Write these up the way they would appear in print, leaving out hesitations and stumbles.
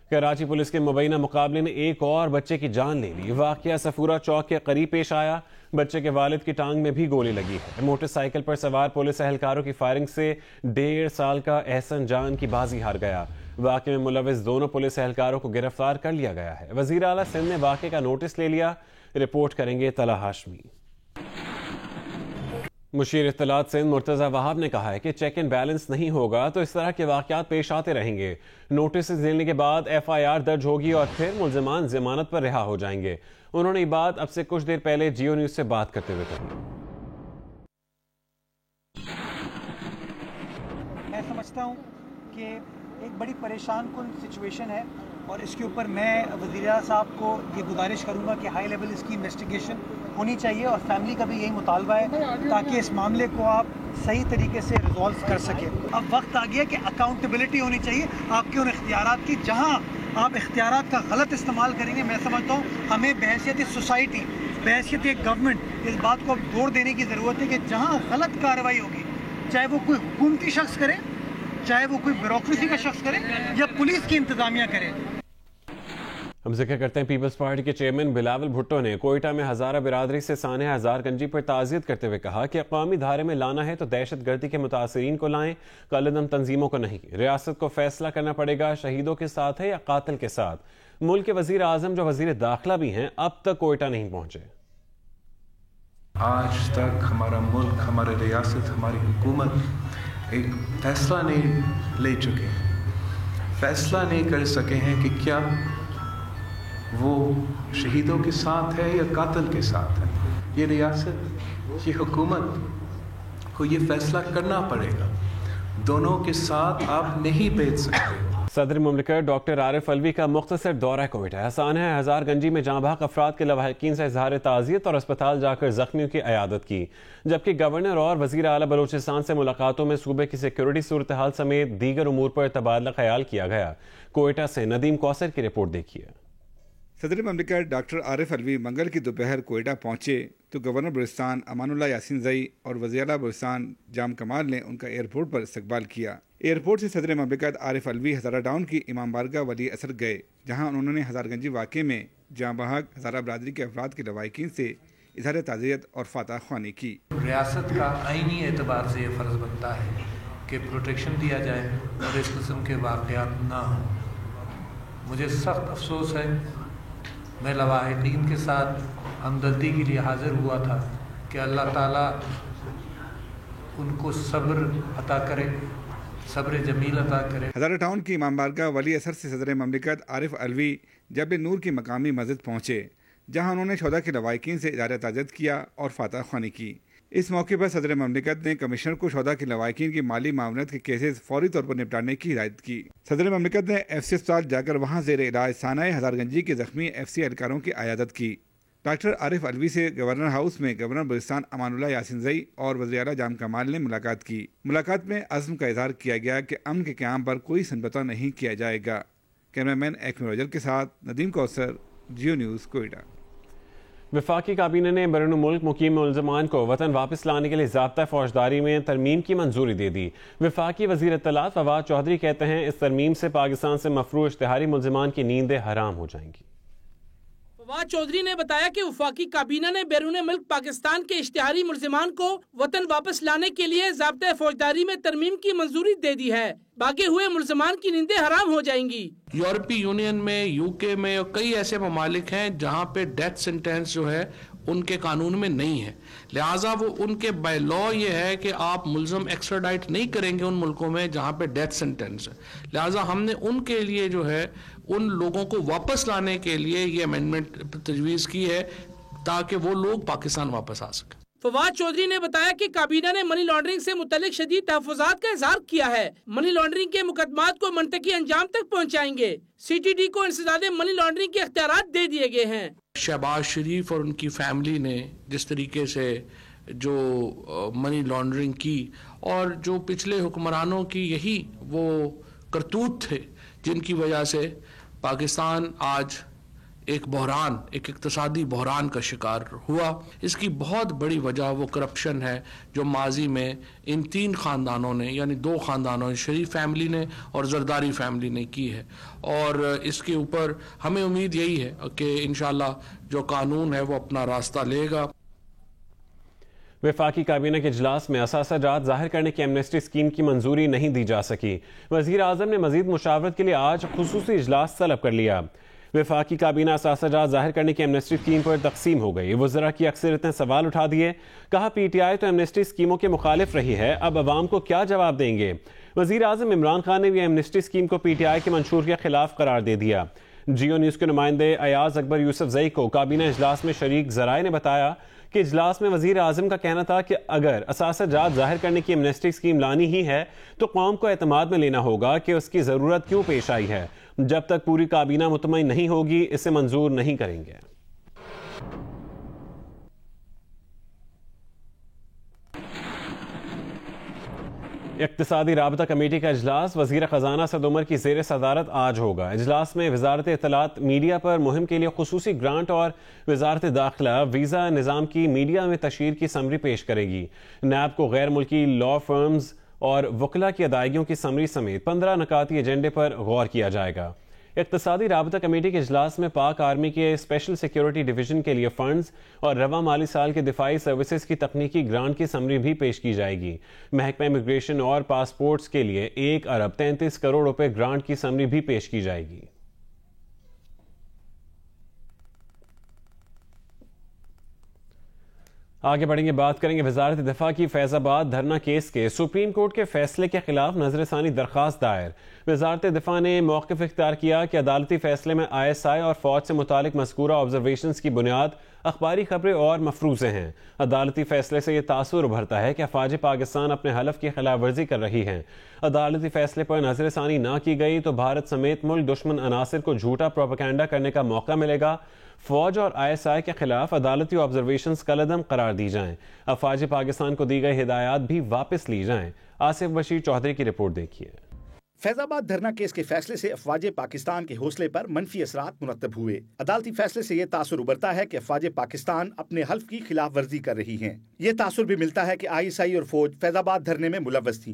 Karachi police کے مبینہ مقابلے نے ایک اور بچے کی جان لے لی۔ واقعہ صفورہ چوک کے قریب پیش آیا۔ بچے کے والد کی ٹانگ میں بھی گولی لگی ہے۔ موٹر سائیکل پر سوار پولیس اہلکاروں کی فائرنگ سے 1.5 سال کا احسن جان کی بازی ہار گیا۔ واقعے میں ملوث دونوں پولیس اہلکاروں کو گرفتار کر لیا گیا ہے۔ وزیر اعلیٰ سندھ نے واقعے کا نوٹس لے لیا۔ رپورٹ کریں گے طلحہ ہاشمی۔ مشیر اطلاعات سندھ مرتضی وہاب نے کہا ہے کہ چیک اینڈ بیلنس نہیں ہوگا تو اس طرح کے واقعات پیش آتے رہیں گے۔ نوٹس دینے کے بعد FIR درج ہوگی اور پھر ملزمان ضمانت پر رہا ہو جائیں گے۔ انہوں نے یہ بات اب سے کچھ دیر پہلے جیو نیوز سے بات کرتے ہوئے کہی۔ میں سمجھتا ہوں کہ ایک بڑی پریشان کن سچویشن ہے اور اس کے اوپر میں وزیر اعلیٰ صاحب کو یہ گزارش کروں گا کہ ہائی لیول اس کی انویسٹیگیشن ہونی چاہیے اور فیملی کا بھی یہی مطالبہ ہے تاکہ اس معاملے کو آپ صحیح طریقے سے ریزالو کر سکیں۔ اب وقت آ گیا کہ اکاؤنٹیبلٹی ہونی چاہیے آپ کے ان اختیارات کی۔ جہاں آپ اختیارات کا غلط استعمال کریں گے، میں سمجھتا ہوں ہمیں بحیثیت سوسائٹی، بحیثیت ایک گورنمنٹ اس بات کو زور دینے کی ضرورت ہے کہ جہاں غلط کارروائی ہوگی، چاہے وہ کوئی حکومتی شخص کرے، چاہے وہ کوئی بیوروکریسی کا شخص کرے یا پولیس کی انتظامیہ کرے۔ ہم ذکر کرتے ہیں پیپلز پارٹی کے چیئرمین بلاول بھٹو نے کوئٹہ میں ہزارہ برادری سے سانحہ ہزار گنجی پر تعزیت کرتے ہوئے کہا کہ اقوامی دھارے میں لانا ہے تو دہشت گردی کے متاثرین کو لائیں، کالعدم تنظیموں کو نہیں۔ ریاست کو فیصلہ کرنا پڑے گا شہیدوں کے ساتھ ہے یا قاتل کے ساتھ۔ ملک کے وزیر اعظم جو وزیر داخلہ بھی ہیں اب تک کوئٹہ نہیں پہنچے۔ آج تک ہمارا ملک، ہماری ریاست، ہماری حکومت ایک فیصلہ نہیں لے چکے، فیصلہ نہیں کر سکے ہیں کہ کیا وہ شہیدوں کے ساتھ ہے یا قاتل کے ساتھ ہے۔ یہ ریاست، یہ حکومت کو یہ فیصلہ کرنا پڑے گا۔ دونوں کے ساتھ آپ نہیں بیٹھ سکتے۔ صدر مملکت ڈاکٹر عارف علوی کا مختصر دورہ کوئٹہ۔ سانحہ ہزار گنجی میں جاں بحق افراد کے لواحقین سے اظہار تعزیت اور اسپتال جا کر زخمیوں کی عیادت کی، جبکہ گورنر اور وزیر اعلیٰ بلوچستان سے ملاقاتوں میں صوبے کی سیکیورٹی صورتحال سمیت دیگر امور پر تبادلہ خیال کیا گیا۔ کوئٹہ سے ندیم کوثر کی رپورٹ دیکھیے۔ صدر مملکت ڈاکٹر عارف علوی منگل کی دوپہر کوئٹہ پہنچے تو گورنر بلوچستان امان اللہ یاسین زئی اور وزیر اعلیٰ بلوچستان جام کمال نے ان کا ایئرپورٹ پر استقبال کیا۔ ایئرپورٹ سے صدر مملکت عارف علوی ہزارہ ٹاؤن کی امام بارگاہ ولی اثر گئے، جہاں انہوں نے ہزار گنجی واقعے میں جاں بحق ہزارہ برادری کے افراد کے لواحقین سے اظہار تعزیت اور فاتح خوانی کی۔ ریاست کا آئینی اعتبار سے یہ فرض بنتا ہے کہ پروٹیکشن دیا جائے اور اس قسم کے واقعات نہ ہوں۔ مجھے سخت افسوس ہے، میں لواحقین کے ساتھ ہمدردی کے لیے حاضر ہوا تھا کہ اللہ تعالیٰ ان کو صبر عطا کرے، صبر جمیل عطا کرے۔ ہزارہ ٹاؤن کی امام بارگاہ ولی اثر سے صدر مملکت عارف علوی جبل نور کی مقامی مسجد پہنچے، جہاں انہوں نے شہداء کے لواحقین سے اظہار تعزیت کیا اور فاتح خوانی کی۔ اس موقع پر صدر مملکت نے کمشنر کو شہداء کے لواحقین کی مالی معاونت کے کیسز فوری طور پر نپٹانے کی ہدایت کی۔ صدر مملکت نے FCC اسپتال جا کر وہاں زیر علاج سانحہ ہزار گنجی کے زخمی FCC اہلکاروں کی عیادت کی۔ ڈاکٹر عارف علوی سے گورنر ہاؤس میں گورنر بلوچستان امان اللہ یاسین زئی اور وزیر اعلیٰ جام کمال نے ملاقات کی۔ ملاقات میں عزم کا اظہار کیا گیا کہ امن کے قیام پر کوئی سمجھوتہ نہیں کیا جائے گا۔ کیمرہ مین ایکم روجر کے ساتھ ندیم کوثر، جیو نیوز، کوئٹہ۔ وفاقی کابینہ نے بیرون ملک مقیم ملزمان کو وطن واپس لانے کے لیے ضابطہ فوجداری میں ترمیم کی منظوری دے دی۔ وفاقی وزیر اطلاعات فواد چودھری کہتے ہیں اس ترمیم سے پاکستان سے مفروع اشتہاری ملزمان کی نیندیں حرام ہو جائیں گی۔ فواد چودھری نے بتایا کہ وفاقی کابینہ نے بیرون ملک پاکستان کے اشتہاری ملزمان کو وطن واپس لانے کے لیے ضابطہ فوجداری میں ترمیم کی منظوری دے دی ہے۔ باقی ہوئے ملزمان کی نیندیں حرام ہو جائیں گی۔ یورپی یونین میں، UK میں اور کئی ایسے ممالک ہیں جہاں پہ ڈیتھ سینٹینس جو ہے ان کے قانون میں نہیں ہے، لہٰذا وہ ان کے بائی لا یہ ہے کہ آپ ملزم ایکسٹراڈائٹ نہیں کریں گے ان ملکوں میں جہاں پہ ڈیتھ سینٹینس ہے۔ لہٰذا ہم نے ان کے لیے جو ہے ان لوگوں کو واپس لانے کے لیے یہ امینڈمنٹ تجویز کی ہے تاکہ وہ لوگ پاکستان واپس آ سکیں۔ فواد چودھری نے بتایا کہ کابینہ نے منی لانڈرنگ سے متعلق شدید تحفظات کا اظہار کیا ہے۔ منی لانڈرنگ کے مقدمات کو منطقی انجام تک پہنچائیں گے۔ CTD کو انسداد منی لانڈرنگ کے اختیارات دے دیے گئے ہیں۔ شہباز شریف اور ان کی فیملی نے جس طریقے سے جو منی لانڈرنگ کی اور جو پچھلے حکمرانوں کی یہی وہ کرتوت تھے جن کی وجہ سے پاکستان آج ایک بحران، ایک اقتصادی بحران کا شکار ہوا. اس کی بہت بڑی وجہ وہ کرپشن ہے جو ماضی میں ان 3 خاندانوں نے، یعنی 2 خاندانوں، شریف فیملی نے اور زرداری فیملی نے کی ہے. اور اس کے اوپر ہمیں امید یہی ہے کہ انشاءاللہ جو قانون ہے وہ اپنا راستہ لے گا. وفاقی کابینہ کے اجلاس میں اثاثہ جات ظاہر کرنے کی ایمنسٹی اسکیم کی منظوری نہیں دی جا سکی. وزیر اعظم نے مزید مشاورت کے لیے آج خصوصی اجلاس طلب کر لیا. وفاقی کابینہ اثاثہ جات ظاہر کرنے کی ایمنسٹی اسکیم پر تقسیم ہو گئی. وزراء کی اکثریت نے سوال اٹھا دیے. کہا پی ٹی آئی تو ایمنسٹی اسکیموں کے مخالف رہی ہے، اب عوام کو کیا جواب دیں گے. وزیر اعظم عمران خان نے بھی ایمنسٹی اسکیم کو پی ٹی آئی کے منشور کے خلاف قرار دے دیا. جیو نیوز کے نمائندے ایاز اکبر یوسف زئی کو کابینہ اجلاس میں شریک ذرائع نے بتایا کہ اجلاس میں وزیر اعظم کا کہنا تھا کہ اگر اثاثہ جات ظاہر کرنے کی ایمنسٹی اسکیم لانی ہی ہے تو قوم کو اعتماد میں لینا ہوگا کہ اس کی ضرورت کیوں پیش آئی ہے. جب تک پوری کابینہ مطمئن نہیں ہوگی اسے منظور نہیں کریں گے. اقتصادی رابطہ کمیٹی کا اجلاس وزیر خزانہ اسد عمر کی زیر صدارت آج ہوگا. اجلاس میں وزارت اطلاعات میڈیا پر مہم کے لیے خصوصی گرانٹ اور وزارت داخلہ ویزا نظام کی میڈیا میں تشہیر کی سمری پیش کرے گی. نیب کو غیر ملکی لا فرمز اور وکلاء کی ادائیگیوں کی سمری سمیت 15 نکاتی ایجنڈے پر غور کیا جائے گا. اقتصادی رابطہ کمیٹی کے اجلاس میں پاک آرمی کے اسپیشل سیکیورٹی ڈویژن کے لیے فنڈز اور رواں مالی سال کے دفاعی سروسز کی تکنیکی گرانٹ کی سمری بھی پیش کی جائے گی. محکمہ امیگریشن اور پاسپورٹس کے لیے 1 ارب 33 کروڑ روپے گرانٹ کی سمری بھی پیش کی جائے گی. آگے بڑھیں گے، بات کریں گے وزارت دفاع کی فیض آباد دھرنا کیس کے سپریم کورٹ کے فیصلے کے خلاف نظر ثانی درخواست دائر. وزارت دفاع نے موقف اختیار کیا کہ عدالتی فیصلے میں ISI اور فوج سے متعلق مذکورہ آبزرویشنز کی بنیاد اخباری خبریں اور مفروضے ہیں. عدالتی فیصلے سے یہ تاثر ابھرتا ہے کہ افواج پاکستان اپنے حلف کی خلاف ورزی کر رہی ہیں. عدالتی فیصلے پر نظر ثانی نہ کی گئی تو بھارت سمیت ملک دشمن عناصر کو جھوٹا پروپیگنڈا کرنے کا موقع ملے گا. فوج اور ISI کے خلاف عدالتی آبزرویشنز کالعدم قرار دی جائیں. افواج پاکستان کو دی گئی ہدایات بھی واپس لی جائیں. آصف بشیر چودھری کی رپورٹ دیکھیے. فیض آباد دھرنا کیس کے فیصلے سے افواج پاکستان کے حوصلے پر منفی اثرات مرتب ہوئے. عدالتی فیصلے سے یہ تاثر ابھرتا ہے کہ افواج پاکستان اپنے حلف کی خلاف ورزی کر رہی ہیں. یہ تاثر بھی ملتا ہے کہ ISI اور فوج فیض آباد دھرنے میں ملوث تھیں.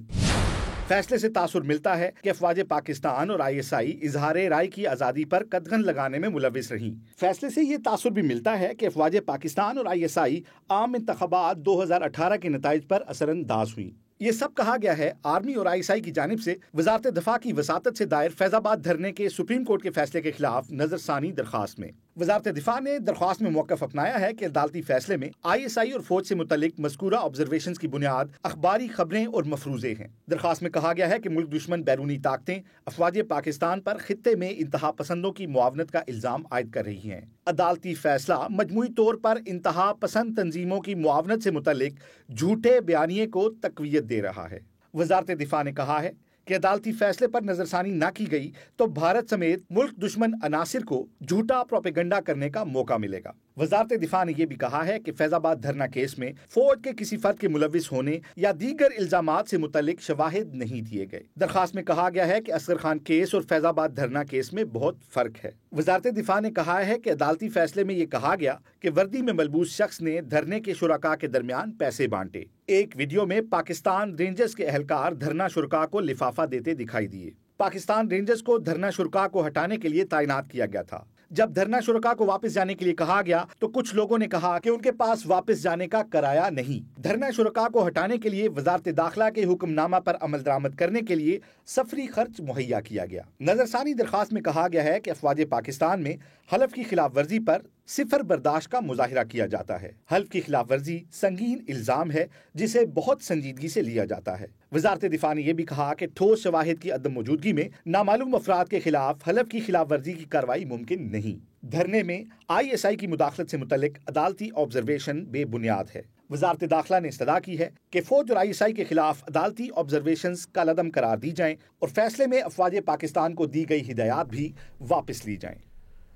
فیصلے سے تاثر ملتا ہے کہ افواج پاکستان اور ISI اظہار رائے کی آزادی پر قدغن لگانے میں ملوث رہیں. فیصلے سے یہ تاثر بھی ملتا ہے کہ افواج پاکستان اور ISI عام انتخابات 2018 کے نتائج پر اثر انداز ہوئیں. یہ سب کہا گیا ہے آرمی اور ISI کی جانب سے وزارت دفاع کی وساطت سے دائر فیض آباد دھرنے کے سپریم کورٹ کے فیصلے کے خلاف نظر ثانی درخواست میں. وزارت دفاع نے درخواست میں موقف اپنایا ہے کہ عدالتی فیصلے میں ISI اور فوج سے متعلق مذکورہ آبزرویشنز کی بنیاد اخباری خبریں اور مفروضے ہیں. درخواست میں کہا گیا ہے کہ ملک دشمن بیرونی طاقتیں افواج پاکستان پر خطے میں انتہا پسندوں کی معاونت کا الزام عائد کر رہی ہیں. عدالتی فیصلہ مجموعی طور پر انتہا پسند تنظیموں کی معاونت سے متعلق جھوٹے بیانیے کو تقویت دے رہا ہے. وزارت دفاع نے کہا ہے کہ عدالتی فیصلے پر نظر ثانی نہ کی گئی تو بھارت سمیت ملک دشمن عناصر کو جھوٹا پروپیگنڈا کرنے کا موقع ملے گا. وزارت دفاع نے یہ بھی کہا ہے کہ فیض آباد دھرنا کیس میں فوج کے کسی فرد کے ملوث ہونے یا دیگر الزامات سے متعلق شواہد نہیں دیے گئے. درخواست میں کہا گیا ہے کہ اصغر خان کیس اور فیض آباد دھرنا کیس میں بہت فرق ہے. وزارت دفاع نے کہا ہے کہ عدالتی فیصلے میں یہ کہا گیا کہ وردی میں ملبوس شخص نے دھرنے کے شرکاء کے درمیان پیسے بانٹے. ایک ویڈیو میں پاکستان رینجرز کے اہلکار دھرنا شرکاء کو لفافہ دیتے دکھائی دیے. پاکستان رینجرز کو دھرنا شرکاء کو ہٹانے کے لیے تعینات کیا گیا تھا. جب دھرنا شرکاء کو واپس جانے کے لیے کہا گیا تو کچھ لوگوں نے کہا کہ ان کے پاس واپس جانے کا کرایہ نہیں. دھرنا شرکاء کو ہٹانے کے لیے وزارت داخلہ کے حکم نامہ پر عمل درآمد کرنے کے لیے سفری خرچ مہیا کیا گیا. نظر ثانی درخواست میں کہا گیا ہے کہ افواج پاکستان میں حلف کی خلاف ورزی پر صفر برداشت کا مظاہرہ کیا جاتا ہے. حلف کی خلاف ورزی سنگین الزام ہے جسے بہت سنجیدگی سے لیا جاتا ہے. وزارت دفاع نے یہ بھی کہا کہ ٹھوس شواہد کی عدم موجودگی میں نامعلوم افراد کے خلاف حلف کی خلاف ورزی کی کارروائی ممکن نہیں. دھرنے میں ISI کی مداخلت سے متعلق عدالتی آبزرویشن بے بنیاد ہے. وزارت داخلہ نے استدعا کی ہے کہ فوج اور ISI کے خلاف عدالتی آبزرویشنز کالعدم قرار دی جائیں اور فیصلے میں افواج پاکستان کو دی گئی ہدایات بھی واپس لی جائیں.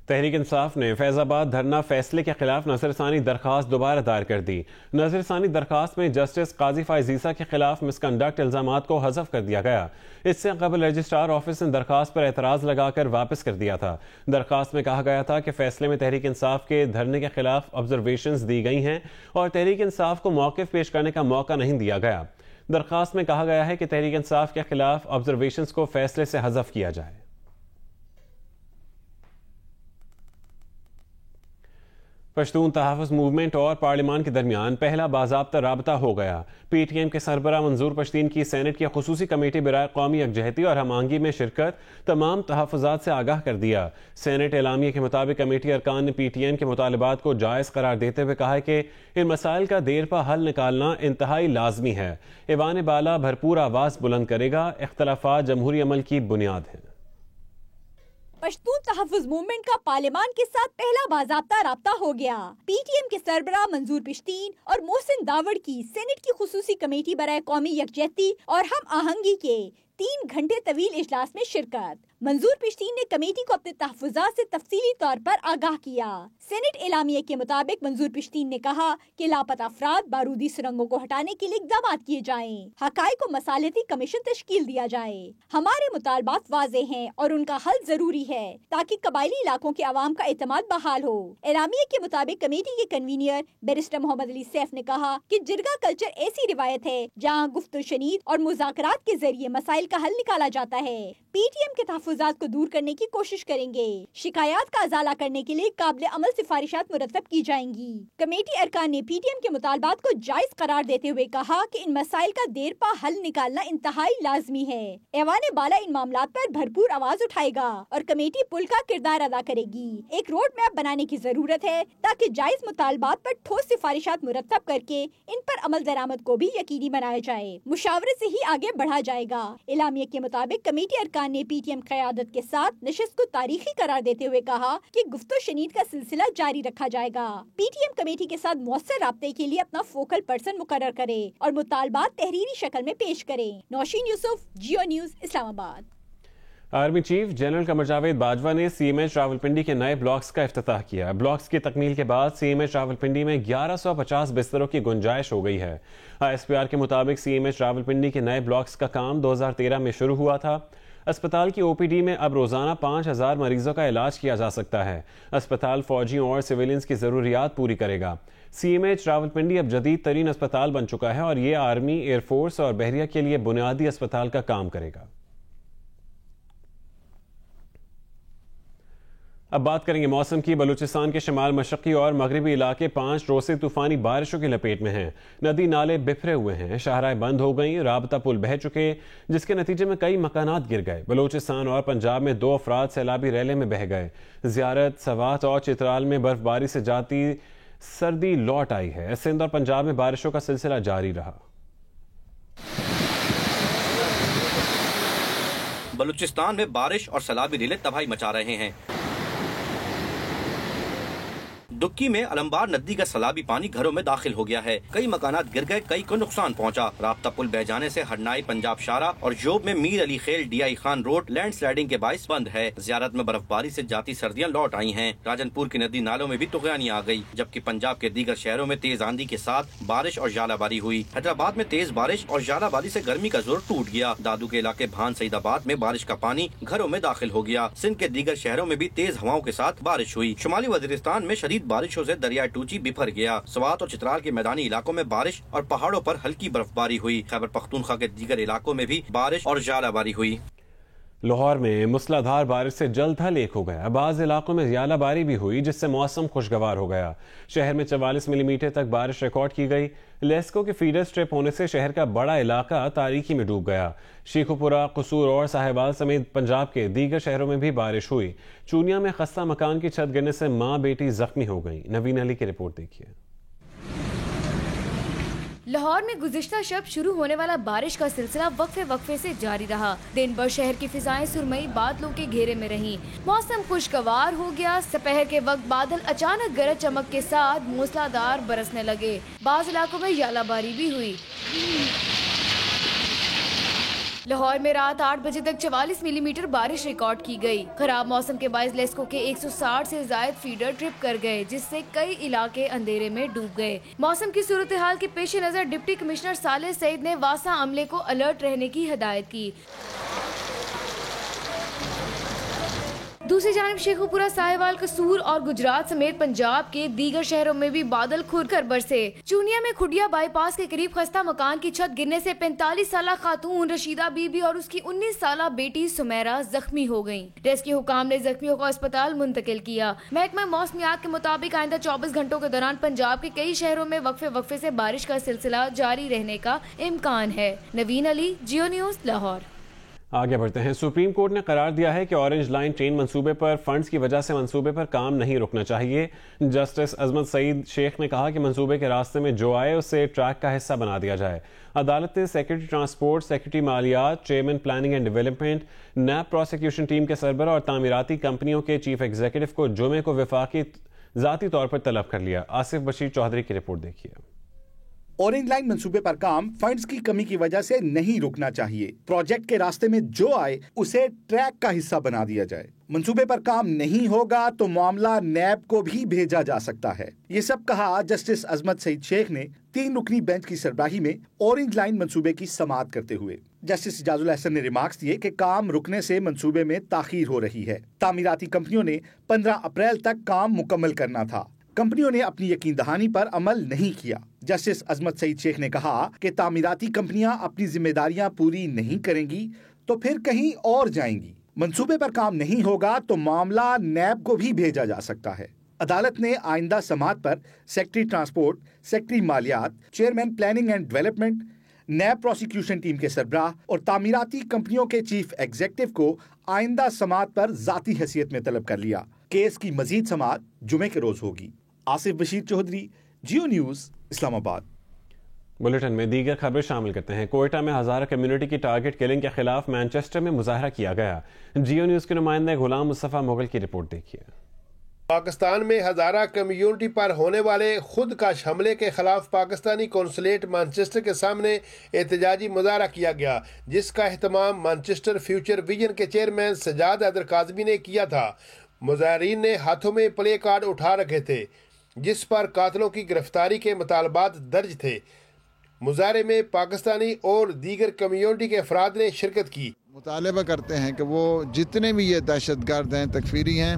تحریک انصاف نے فیض آباد دھرنا فیصلے کے خلاف نظر ثانی درخواست دوبارہ دائر کر دی۔ نظر ثانی درخواست میں جسٹس قاضی فائز عیسیٰ کے خلاف مس کنڈکٹ الزامات کو حذف کر دیا گیا۔ اس سے قبل رجسٹرار آفس نے درخواست پر اعتراض لگا کر واپس کر دیا تھا۔ درخواست میں کہا گیا تھا کہ فیصلے میں تحریک انصاف کے دھرنے کے خلاف آبزرویشنز دی گئی ہیں اور تحریک انصاف کو موقف پیش کرنے کا موقع نہیں دیا گیا۔ درخواست میں کہا گیا ہے کہ تحریک انصاف کے خلاف آبزرویشنز کو فیصلے سے حذف کیا جائے۔ پشتون تحفظ موومنٹ اور پارلیمان کے درمیان پہلا باضابطہ رابطہ ہو گیا۔ پی ٹی ایم کے سربراہ منظور پشتین کی سینٹ کی خصوصی کمیٹی برائے قومی یکجہتی اور ہم آہنگی میں شرکت تمام تحفظات سے آگاہ کر دیا۔ سینٹ اعلامیے کے مطابق کمیٹی ارکان نے پی ٹی ایم کے مطالبات کو جائز قرار دیتے ہوئے کہا ہے کہ ان مسائل کا دیر پا حل نکالنا انتہائی لازمی ہے۔ ایوان بالا بھرپور آواز بلند کرے گا۔ اختلافات جمہوری عمل کی بنیاد ہیں۔ پشتون تحفظ موومنٹ کا پارلیمان کے ساتھ پہلا باضابطہ رابطہ ہو گیا۔ پی ٹی ایم کے سربراہ منظور پشتین اور محسن داوڑ کی سینٹ کی خصوصی کمیٹی برائے قومی یکجہتی اور ہم آہنگی کے 3 گھنٹے طویل اجلاس میں شرکت۔ منظور پشتین نے کمیٹی کو اپنے تحفظات سے تفصیلی طور پر آگاہ کیا۔ سینٹ اعلامیے کے مطابق منظور پشتین نے کہا کہ لاپتہ افراد بارودی سرنگوں کو ہٹانے کے لیے اقدامات کیے جائیں، حقائق و مصالحتی کمیشن تشکیل دیا جائے۔ ہمارے مطالبات واضح ہیں اور ان کا حل ضروری ہے تاکہ قبائلی علاقوں کے عوام کا اعتماد بحال ہو۔ اعلامیے کے مطابق کمیٹی کے کنوینر بیرسٹر محمد علی سیف نے کہا کہ جرگہ کلچر ایسی روایت ہے جہاں گفت و شنید اور مذاکرات کے ذریعے مسائل کا حل نکالا جاتا ہے۔ پی ٹی ایم کے تحفظات کو دور کرنے کی کوشش کریں گے۔ شکایات کا ازالہ کرنے کے لیے قابل عمل سفارشات مرتب کی جائیں گی۔ کمیٹی ارکان نے پی ٹی ایم کے مطالبات کو جائز قرار دیتے ہوئے کہا کہ ان مسائل کا دیر پا حل نکالنا انتہائی لازمی ہے۔ ایوان بالا ان معاملات پر بھرپور آواز اٹھائے گا اور کمیٹی پل کا کردار ادا کرے گی۔ ایک روڈ میپ بنانے کی ضرورت ہے تاکہ جائز مطالبات پر ٹھوس سفارشات مرتب کر کے ان پر عمل درآمد کو بھی یقینی بنایا جائے۔ مشاورے سے ہی آگے بڑھا جائے گا۔ اعلامیے کے مطابق کمیٹی ارکان نے پی ٹی ایم قیادت کے ساتھ نشست کو تاریخی قرار دیتے ہوئے کہا کہ گفت و شنید کا سلسلہ جاری رکھا جائے گا۔ پی ٹی ایم کمیٹی کے ساتھ مؤثر رابطے کے لیے اپنا فوکل پرسن مقرر کرے اور مطالبات تحریری شکل میں پیش کرے۔ نوشین یوسف، جیو نیوز، اسلام آباد۔ Army chief general Qamar Javed Bajwa نے سی ایم ایچ راولپنڈی کے نئے بلاکس کا افتتاح کیا۔ بلاکس کی تکمیل کے بعد سی ایم ایچ راولپنڈی میں 1150 بستروں کی گنجائش ہو گئی ہے۔ آئی ایس پی آر کے مطابق سی ایم ایچ راولپنڈی کے نئے بلاکس کا کام 2013 میں شروع ہوا تھا۔ اسپتال کی او پی ڈی میں اب روزانہ 5000 مریضوں کا علاج کیا جا سکتا ہے۔ اسپتال فوجیوں اور سویلینز کی ضروریات پوری کرے گا۔ سی ایم ایچ راولپنڈی اب جدید ترین اسپتال بن چکا ہے اور یہ آرمی، ایئر فورس اور بحریہ کے لیے بنیادی اسپتال کا کام کرے گا۔ اب بات کریں گے موسم کی۔ بلوچستان کے شمال مشرقی اور مغربی علاقے 5 روز سے طوفانی بارشوں کی لپیٹ میں ہیں۔ ندی نالے بکھرے ہوئے ہیں، شاہراہیں بند ہو گئیں، رابطہ پل بہہ چکے جس کے نتیجے میں کئی مکانات گر گئے۔ بلوچستان اور پنجاب میں 2 افراد سیلابی ریلے میں بہہ گئے۔ زیارت، سوات اور چترال میں برف باری سے جاتی سردی لوٹ آئی ہے۔ سندھ اور پنجاب میں بارشوں کا سلسلہ جاری رہا۔ بلوچستان میں بارش اور سیلابی ریلے تباہی مچا رہے ہیں۔ دکی میں علمبار ندی کا سیلابی پانی گھروں میں داخل ہو گیا ہے، کئی مکانات گر گئے، کئی کو نقصان پہنچا۔ رابطہ پل بہ جانے سے ہڈنائی پنجاب شارہ اور جوب میں میر علی خیل D I Khan road land sliding کے باعث بند ہے۔ زیارت میں برف باری سے جاتی سردیاں لوٹ آئی ہیں۔ راجن پور کی ندی نالوں میں بھی طغیانی آ گئی، جبکہ پنجاب کے دیگر شہروں میں تیز آندھی کے ساتھ بارش اور ژالہ باری ہوئی۔ حیدرآباد میں تیز بارش اور ژالہ باری سے گرمی کا زور ٹوٹ گیا۔ دادو کے علاقے بھان سعید آباد میں بارش کا پانی گھروں میں داخل ہو گیا۔ سندھ کے دیگر شہروں میں بھی تیز ہواؤں کے ساتھ بارش ہوئی۔ شمالی وزیرستان میں شدید بارشوں سے دریا ٹوچی بفر گیا۔ سوات اور چترال کے میدانی علاقوں میں بارش اور پہاڑوں پر ہلکی برف باری ہوئی۔ خیبر پختونخوا کے دیگر علاقوں میں بھی بارش اور ژالہ باری ہوئی۔ لاہور میں موسلا دھار بارش سے جل تھل ایک ہو گیا۔ بعض علاقوں میں ژالہ باری بھی ہوئی جس سے موسم خوشگوار ہو گیا۔ شہر میں 44 ملی میٹر تک بارش ریکارڈ کی گئی۔ لیسکو کے فیڈر سٹرپ ہونے سے شہر کا بڑا علاقہ تاریکی میں ڈوب گیا۔ شیخوپورہ، قصور اور ساہیوال سمیت پنجاب کے دیگر شہروں میں بھی بارش ہوئی۔ چونیا میں خستہ مکان کی چھت گرنے سے ماں بیٹی زخمی ہو گئیں۔ نوین علی کی رپورٹ دیکھیے۔ لاہور میں گزشتہ شب شروع ہونے والا بارش کا سلسلہ وقفے سے جاری رہا۔ دن بھر شہر کی فضائیں سرمئی بادلوں کے گھیرے میں رہیں۔ موسم خوشگوار ہو گیا۔ سپہر کے وقت بادل اچانک گرج چمک کے ساتھ موسلا دھار برسنے لگے۔ بعض علاقوں میں ژالہ باری بھی ہوئی۔ لاہور میں رات 8 بجے تک 44 ملی میٹر بارش ریکارڈ کی گئی. خراب موسم کے باعث لیسکو کے 160 سے زائد فیڈر ٹرپ کر گئے جس سے کئی علاقے اندھیرے میں ڈوب گئے. موسم کی صورتحال کے پیش نظر ڈپٹی کمشنر صالح سعید نے واسا عملے کو الرٹ رہنے کی ہدایت کی. دوسری جانب شیخوپورہ، ساہیوال، قصور اور گجرات سمیت پنجاب کے دیگر شہروں میں بھی بادل کھل کر برسے. چونیا میں کھڈیا بائی پاس کے قریب خستہ مکان کی چھت گرنے سے 45 سالہ خاتون رشیدہ بی بی اور اس کی 19 سالہ بیٹی سمیرہ زخمی ہو گئیں. ریسکیو حکام نے زخمیوں کو اسپتال منتقل کیا. محکمہ موسمیات کے مطابق آئندہ 24 گھنٹوں کے دوران پنجاب کے کئی شہروں میں وقفے سے بارش کا سلسلہ جاری رہنے کا امکان ہے. نوین علی، جیو نیوز، لاہور. آگے بڑھتے ہیں. سپریم کورٹ نے قرار دیا ہے کہ اورنج لائن ٹرین منصوبے پر فنڈز کی وجہ سے منصوبے پر کام نہیں رکنا چاہیے. جسٹس عظمت سعید شیخ نے کہا کہ منصوبے کے راستے میں جو آئے اسے ٹریک کا حصہ بنا دیا جائے. عدالت نے سیکرٹری ٹرانسپورٹ، سیکرٹری مالیات، chairman planning and development, NAB prosecution team کے سربراہ اور تعمیراتی کمپنیوں کے چیف ایگزیکٹو کو جمعے کو وفاقی ذاتی طور پر طلب کر لیا. آصف بشیر چودھری کی رپورٹ دیکھیے. اورنج لائن منصوبے پر کام فنڈز کی کمی کی وجہ سے نہیں رکنا چاہیے. پروجیکٹ کے راستے میں جو آئے اسے ٹریک کا حصہ بنا دیا جائے. منصوبے پر کام نہیں ہوگا تو معاملہ نیب کو بھی بھیجا جا سکتا ہے. یہ سب کہا جسٹس عظمت سعید شیخ نے 3 رکنی بینچ کی سربراہی میں اورنج لائن منصوبے کی سماعت کرتے ہوئے. جسٹس اجاز الحسن نے ریمارکس دیے کہ کام رکنے سے منصوبے میں تاخیر ہو رہی ہے. تعمیراتی کمپنیوں نے 15 اپریل تک کام مکمل کرنا تھا. کمپنیوں نے اپنی یقین دہانی پر عمل نہیں کیا. جسٹس عظمت سعید شیخ نے کہا کہ تعمیراتی کمپنیاں اپنی ذمہ داریاں پوری نہیں کریں گی تو پھر کہیں اور جائیں گی. منصوبے پر کام نہیں ہوگا تو معاملہ نیب کو بھی بھیجا جا سکتا ہے. عدالت نے آئندہ سماعت پر سیکرٹری ٹرانسپورٹ، سیکرٹری مالیات، chairman planning and development, NAB prosecution team کے سربراہ اور تعمیراتی کمپنیوں کے چیف ایگزیکٹو کو آئندہ سماعت پر ذاتی حیثیت میں طلب کر لیا. کیس کی مزید سماعت جمعے کے روز ہوگی. آصف بشیر چودھری، جیو نیوز، اسلام آباد. بلیٹن میں دیگر خبریں شامل کرتے ہیں. کوئٹہ میں ہزارہ کمیونٹی کی ٹارگٹ کلنگ کے خلاف مانچسٹر میں مظاہرہ کیا گیا. جیو نیوز کے نمائندہ غلام مصطفیٰ مغل کی رپورٹ دیکھیے. پاکستان میں ہزارہ کمیونٹی پر ہونے والے خود کش حملے کے خلاف پاکستانی قونصلیٹ مانچسٹر کے سامنے احتجاجی مظاہرہ کیا گیا، جس کا اہتمام مانچسٹر فیوچر ویژن کے چیئرمین سجاد حیدر کاظمی نے کیا تھا. مظاہرین نے ہاتھوں میں پلے کارڈ اٹھا رکھے تھے جس پر قاتلوں کی گرفتاری کے مطالبات درج تھے. مظاہرے میں پاکستانی اور دیگر کمیونٹی کے افراد نے شرکت کی. مطالبہ کرتے ہیں کہ وہ جتنے بھی یہ دہشت گرد ہیں، تکفیری ہیں،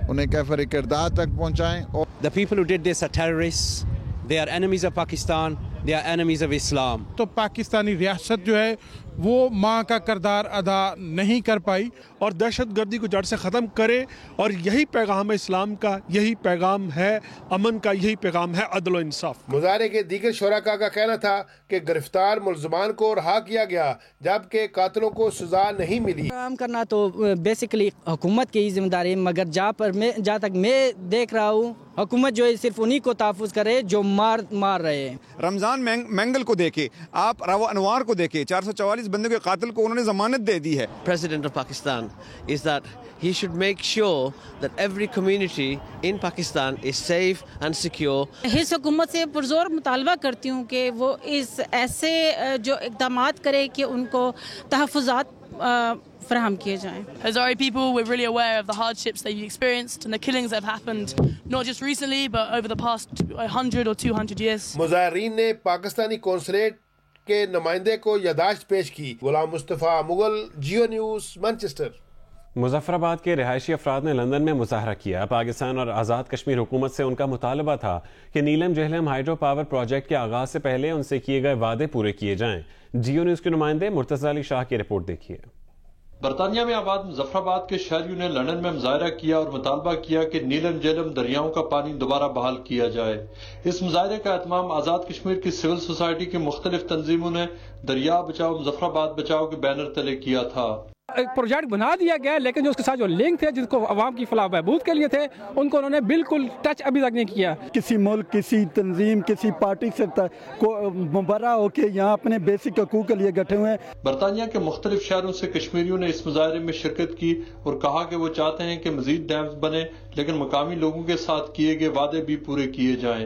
انہیں کیفر کردار تک پہنچائیں. The people who did this are terrorists. They are enemies of Pakistan. They are enemies of Islam. تو پاکستانی ریاست جو ہے وہ ماں کا کردار ادا نہیں کر پائی اور دہشت گردی کو جڑ سے ختم کرے، اور یہی پیغام ہے اسلام کا، یہی پیغام ہے امن کا، یہی پیغام ہے عدل و انصاف. مظاہرے کے دیگر شرکاء کا کہنا تھا کہ گرفتار ملزمان کو رہا کیا گیا جبکہ قاتلوں کو سزا نہیں ملی. کام کرنا تو بیسیکلی حکومت کی ذمہ داری ہے، مگر جہاں تک میں دیکھ رہا ہوں حکومت جو ہے صرف انہی کو تحفظ کرے جو مار رہے ہیں. رمضان مینگل کو دیکھے، آپ راو انوار کو دیکھے، 444 بندوں کے قاتل کو انہوں نے ضمانت دے دی ہے. President of Pakistan is that he should make sure that every community in Pakistan is safe and secure. اس حکومت سے پرزور مطالبہ کرتی ہوں کہ وہ اس ایسے جو اقدامات کرے کہ ان کو تحفظات فراہم کیے جائیں. Hazari people were really aware of the hardships that you experienced and the killings that have happened not just recently but over the past 100 or 200 years. مظاہرین نے پاکستانی قونصلیٹ کے نمائندے کو یادداشت پیش کی. Ghulam Mustafa Mughal, Jio news, Manchester. مظفر آباد کے رہائشی افراد نے لندن میں مظاہرہ کیا. پاکستان اور آزاد کشمیر حکومت سے ان کا مطالبہ تھا کہ نیلم جہلم ہائیڈرو پاور پروجیکٹ کے آغاز سے پہلے ان سے کیے گئے وعدے پورے کیے جائیں. جیو نیوز کے نمائندے مرتضی علی شاہ کی رپورٹ دیکھیے. برطانیہ میں آباد مظفر آباد کے شہریوں نے لندن میں مظاہرہ کیا اور مطالبہ کیا کہ نیلم جہلم دریاؤں کا پانی دوبارہ بحال کیا جائے. اس مظاہرے کا اہتمام آزاد کشمیر کی سول سوسائٹی کی مختلف تنظیموں نے دریا بچاؤ مظفر آباد بچاؤ کے بینر تلے کیا تھا. ایک پروجیکٹ بنا دیا گیا لیکن جو اس کے ساتھ جو لنک تھے جس کو عوام کی فلاح و بہبود کے لیے تھے ان کو انہوں نے بالکل ٹچ ابھی تک نہیں کیا. کسی ملک، کسی تنظیم، کسی پارٹی سے مبرہ ہو کے یہاں اپنے بیسک حقوق کے لیے گٹھے ہوئے ہیں. برطانیہ کے مختلف شہروں سے کشمیریوں نے اس مظاہرے میں شرکت کی اور کہا کہ وہ چاہتے ہیں کہ مزید ڈیمز بنے لیکن مقامی لوگوں کے ساتھ کیے گئے وعدے بھی پورے کیے جائیں.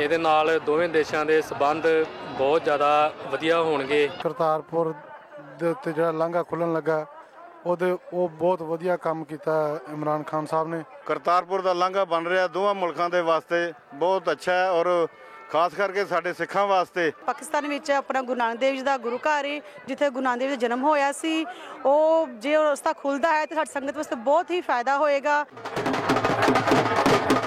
ਇਹਦੇ ਨਾਲ ਦੋਵੇਂ ਦੇਸ਼ਾਂ ਦੇ ਸਬੰਧ ਬਹੁਤ ਜ਼ਿਆਦਾ ਵਧੀਆ ਹੋਣਗੇ। ਕਰਤਾਰਪੁਰ ਦੇ ਉੱਤੇ ਜਿਹੜਾ ਲਾਂਘਾ ਖੁੱਲਣ ਲੱਗਾ ਉਹ ਬਹੁਤ ਵਧੀਆ ਕੰਮ ਕੀਤਾ ਇਮਰਾਨ ਖਾਨ ਸਾਹਿਬ ਨੇ। ਕਰਤਾਰਪੁਰ ਦਾ ਲਾਂਘਾ ਬਣ ਰਿਹਾ ਦੋਵਾਂ ਮੁਲਕਾਂ ਦੇ ਵਾਸਤੇ ਬਹੁਤ ਅੱਛਾ ਹੈ ਔਰ ਖਾਸ ਕਰਕੇ ਸਾਡੇ ਸਿੱਖਾਂ ਵਾਸਤੇ। ਪਾਕਿਸਤਾਨ ਵਿੱਚ ਆਪਣਾ ਗੁਰੂ ਨਾਨਕ ਦੇਵ ਜੀ ਦਾ ਗੁਰੂ ਘਰ ਹੈ, ਜਿੱਥੇ ਗੁਰੂ ਨਾਨਕ ਦੇਵ ਜੀ ਦਾ ਜਨਮ ਹੋਇਆ ਸੀ। ਉਹ ਜੇ ਰਸਤਾ ਖੁੱਲਦਾ ਹੈ ਤਾਂ ਸਾਡੀ ਸੰਗਤ ਵਾਸਤੇ ਬਹੁਤ ਹੀ ਫਾਇਦਾ ਹੋਏਗਾ।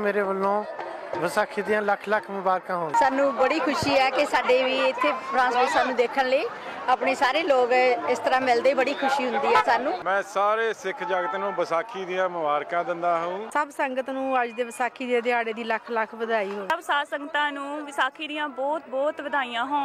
ਮੇਰੇ ਵੱਲੋਂ ਵਿਸਾਖੀ ਦੀਆਂ ਲੱਖ ਲੱਖ ਮੁਬਾਰਕਾਂ ਹੋਣ। ਸਾਨੂੰ ਬੜੀ ਖੁਸ਼ੀ ਹੈ ਕਿ ਸਾਡੇ ਵੀ ਇੱਥੇ ਫਰਾਂਸ ਵਿੱਚ ਸਾਨੂੰ ਦੇਖਣ ਲਈ ਆਪਣੇ ਸਾਰੇ ਲੋਕ ਇਸ ਤਰ੍ਹਾਂ ਮਿਲਦੇ ਬੜੀ ਖੁਸ਼ੀ ਹੁੰਦੀ ਹੈ ਸਾਨੂੰ। ਮੈਂ ਸਾਰੇ ਸਿੱਖ ਜਗਤ ਨੂੰ ਵਿਸਾਖੀ ਦੀਆਂ ਮੁਬਾਰਕਾਂ ਦਿੰਦਾ ਹਾਂ। ਸਭ ਸੰਗਤ ਨੂੰ ਅੱਜ ਦੇ ਵਿਸਾਖੀ ਦੇ ਦਿਹਾੜੇ ਦੀ ਲੱਖ ਲੱਖ ਵਧਾਈ ਹੋਵੇ। ਸਭ ਸਾਧ ਸੰਗਤਾਂ ਨੂੰ ਵਿਸਾਖੀ ਦੀਆਂ ਬਹੁਤ ਬਹੁਤ ਵਧਾਈਆਂ ਹੋਣ।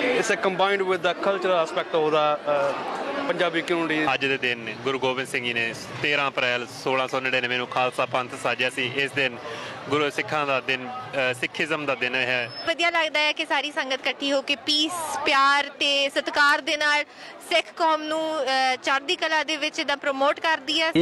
It's combined with the cultural aspect of the Punjabi community. ਅੱਜ ਦੇ ਦਿਨ ਗੁਰੂ ਗੋਬਿੰਦ ਸਿੰਘ ਜੀ ਨੇ 13 ਅਪ੍ਰੈਲ 1699 ਨੂੰ ਖਾਲਸਾ ਪੰਥ ਸਾਜਿਆ ਸੀ। ਇਸ ਦਿਨ ਗੁਰੂ ਸਿੱਖਾਂ ਦਾ ਦਿਨ, ਸਿੱਖੀਜ਼ਮ ਦਾ ਦਿਨ ਹੈ। ਵਧੀਆ ਲੱਗਦਾ ਹੈ ਕਿ ਸਾਰੀ ਸੰਗਤ ਇਕੱਠੀ ਹੋ ਕੇ ਪੀਸ, ਪਿਆਰ ਤੇ ਸਤਿਕਾਰ ਦੇ ਨਾਲ ਸਿੱਖ ਕੌਮ ਨੂੰ ਚੜ੍ਹਦੀ ਕਲਾ ਦੇ ਵਿੱਚ ਦਾ ਪ੍ਰਮੋਟ ਕਰਦੀ ਹੈ।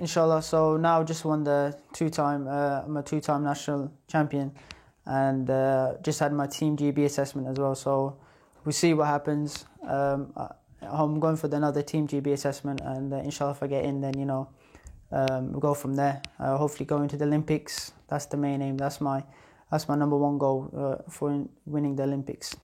Inshallah, so now just won the I'm a two-time national champion and just had my team GB assessment as well. So we see what happens. I'm going for another team GB assessment and inshallah if I get in then we'll go from there. Hopefully go into the Olympics. That's the main aim. That's my number one goal for winning the Olympics.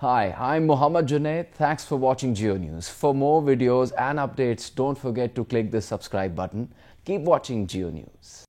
Hi, I'm Mohammad Junaid. Thanks for watching Geo News. For more videos and updates, don't forget to click the subscribe button. Keep watching Geo News.